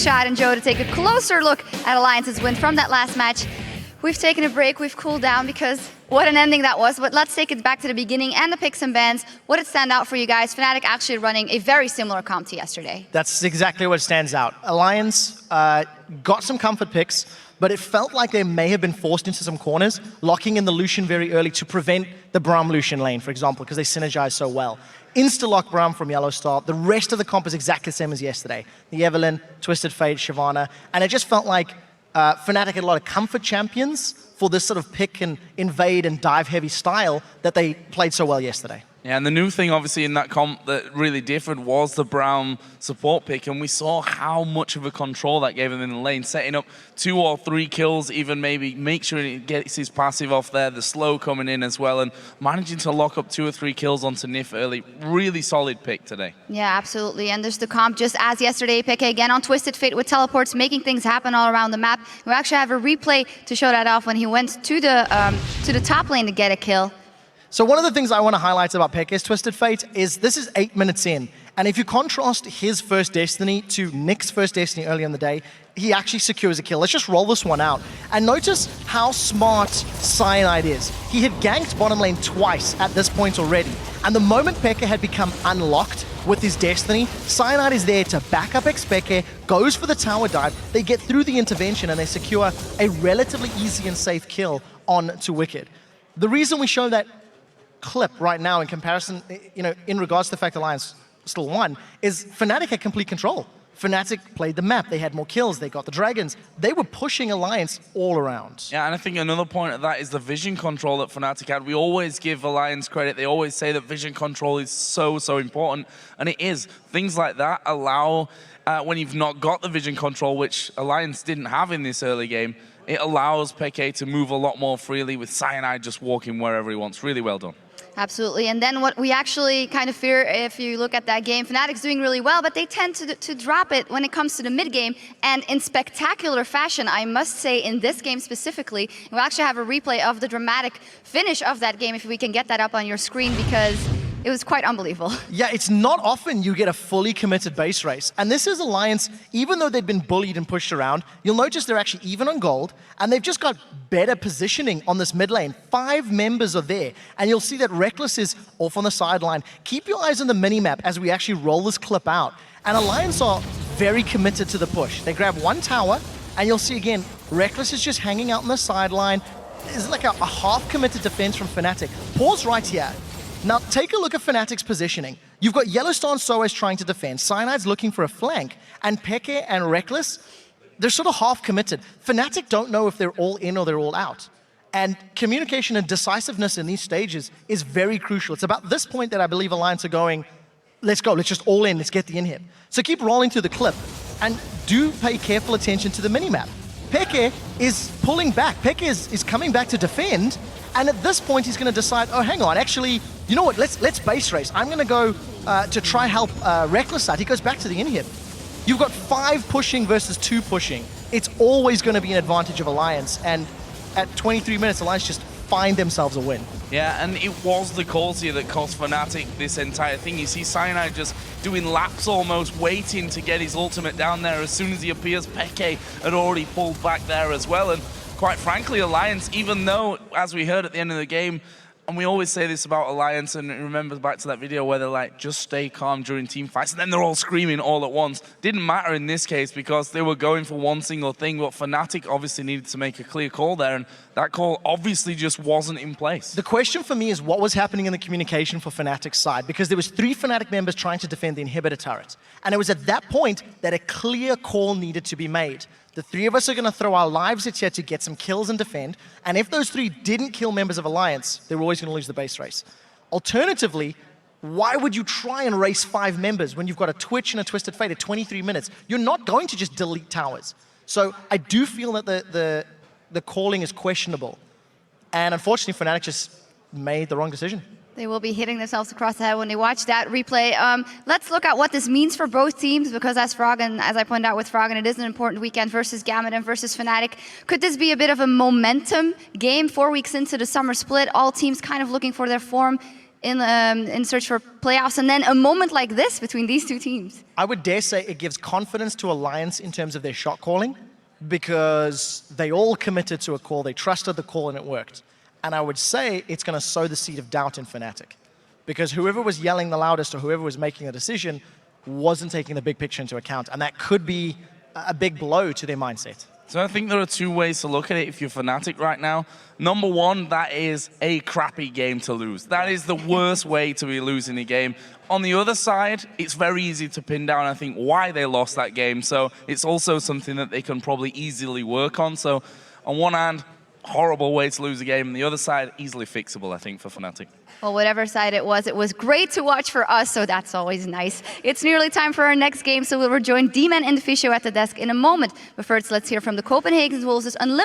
Trickshot and Joe to take a closer look at Alliance's win from that last match. We've taken a break, we've cooled down because what an ending that was, but let's take it back to the beginning and the picks and bans. What did stand out for you guys? Fnatic actually running a very similar comp to yesterday. That's exactly what stands out. Alliance got some comfort picks, but it felt like they may have been forced into some corners, locking in the Lucian very early to prevent the Braum-Lucian lane, for example, because they synergize so well. Insta-lock Braum from Yellow Star. The rest of the comp is exactly the same as yesterday. The Evelynn, Twisted Fate, Shyvana, and it just felt like Fnatic had a lot of comfort champions for this sort of pick and invade and dive heavy style that they played so well yesterday. Yeah, and the new thing obviously in that comp that really differed was the Braum support pick, and we saw how much of a control that gave him in the lane, setting up 2 or 3 kills, even maybe make sure he gets his passive off there, the slow coming in as well, and managing to lock up 2 or 3 kills onto Nif early. Really solid pick today. Yeah, absolutely, and there's the comp just as yesterday. Peke again on Twisted Fate with teleports, making things happen all around the map. We actually have a replay to show that off when he went to the top lane to get a kill. So one of the things I want to highlight about Peke's Twisted Fate is this is 8 minutes in. And if you contrast his first Destiny to Nick's first Destiny earlier in the day, he actually secures a kill. Let's just roll this one out. And notice how smart Cyanide is. He had ganked bottom lane twice at this point already. And the moment Peke had become unlocked with his Destiny, Cyanide is there to back up Xpeke, goes for the tower dive, they get through the intervention and they secure a relatively easy and safe kill on to Wicked. The reason we show that clip right now in comparison, in regards to the fact Alliance still won, is Fnatic had complete control. Fnatic played the map, they had more kills, they got the dragons. They were pushing Alliance all around. Yeah, and I think another point of that is the vision control that Fnatic had. We always give Alliance credit. They always say that vision control is so important, and it is. Things like that allow, when you've not got the vision control, which Alliance didn't have in this early game, it allows Peke to move a lot more freely with Cyanide just walking wherever he wants. Really well done. Absolutely, and then what we actually kind of fear if you look at that game, Fnatic's doing really well, but they tend to drop it when it comes to the mid game, and in spectacular fashion, I must say, in this game specifically. We'll actually have a replay of the dramatic finish of that game if we can get that up on your screen, because it was quite unbelievable. Yeah, it's not often you get a fully committed base race. And this is Alliance, even though they've been bullied and pushed around, you'll notice they're actually even on gold, and they've just got better positioning on this mid lane. 5 members are there, and you'll see that Reckless is off on the sideline. Keep your eyes on the minimap as we actually roll this clip out. And Alliance are very committed to the push. They grab 1 tower, and you'll see again, Reckless is just hanging out on the sideline. It's like a half-committed defense from Fnatic. Pause right here. Now, take a look at Fnatic's positioning. You've got Yellowstone Soas trying to defend, Cyanide's looking for a flank, and Peke and Reckless, they're sort of half-committed. Fnatic don't know if they're all in or they're all out. And communication and decisiveness in these stages is very crucial. It's about this point that I believe Alliance are going, let's go, let's just all in, let's get the inhib. So keep rolling through the clip, and do pay careful attention to the minimap. Peke is pulling back, Peke is coming back to defend, and at this point, he's going to decide, oh, hang on, actually, you know what, let's base race. I'm going to go to try help Reckless out. He goes back to the inhib. You've got 5 pushing versus 2 pushing. It's always going to be an advantage of Alliance, and at 23 minutes, Alliance just find themselves a win. Yeah, and it was the calls here that cost Fnatic this entire thing. You see Cyanide just doing laps almost, waiting to get his ultimate down there. As soon as he appears, Peke had already pulled back there as well. And quite frankly, Alliance, even though, as we heard at the end of the game, and we always say this about Alliance, and remember back to that video where they're like, just stay calm during team fights, and then they're all screaming all at once. Didn't matter in this case because they were going for one single thing, but Fnatic obviously needed to make a clear call there, and that call obviously just wasn't in place. The question for me is what was happening in the communication for Fnatic's side, because there was 3 Fnatic members trying to defend the inhibitor turret, and it was at that point that a clear call needed to be made. The 3 of us are going to throw our lives at here to get some kills and defend, and if those 3 didn't kill members of Alliance, they were always going to lose the base race. Alternatively, why would you try and race 5 members when you've got a Twitch and a Twisted Fate at 23 minutes? You're not going to just delete towers. So I do feel that the calling is questionable, and unfortunately Fnatic just made the wrong decision. They will be hitting themselves across the head when they watch that replay. Let's look at what this means for both teams, because as I pointed out with Froggen, it is an important weekend versus Gambit and versus Fnatic. Could this be a bit of a momentum game 4 weeks into the summer split? All teams kind of looking for their form. in search for playoffs, and then a moment like this between these two teams. I would dare say it gives confidence to Alliance in terms of their shot calling, because they all committed to a call, they trusted the call, and it worked. And I would say it's going to sow the seed of doubt in Fnatic, because whoever was yelling the loudest or whoever was making the decision wasn't taking the big picture into account, and that could be a big blow to their mindset. So I think there are two ways to look at it if you're Fnatic right now. Number one, that is a crappy game to lose. That is the worst way to be losing a game. On the other side, it's very easy to pin down, I think, why they lost that game. So it's also something that they can probably easily work on. So on one hand, horrible way to lose a game. On the other side, easily fixable, I think, for Fnatic. Well, whatever side it was great to watch for us, so that's always nice. It's nearly time for our next game, so we'll rejoin D-Man and Fisho at the desk in a moment. But first, let's hear from the Copenhagen Wolves' Unlimited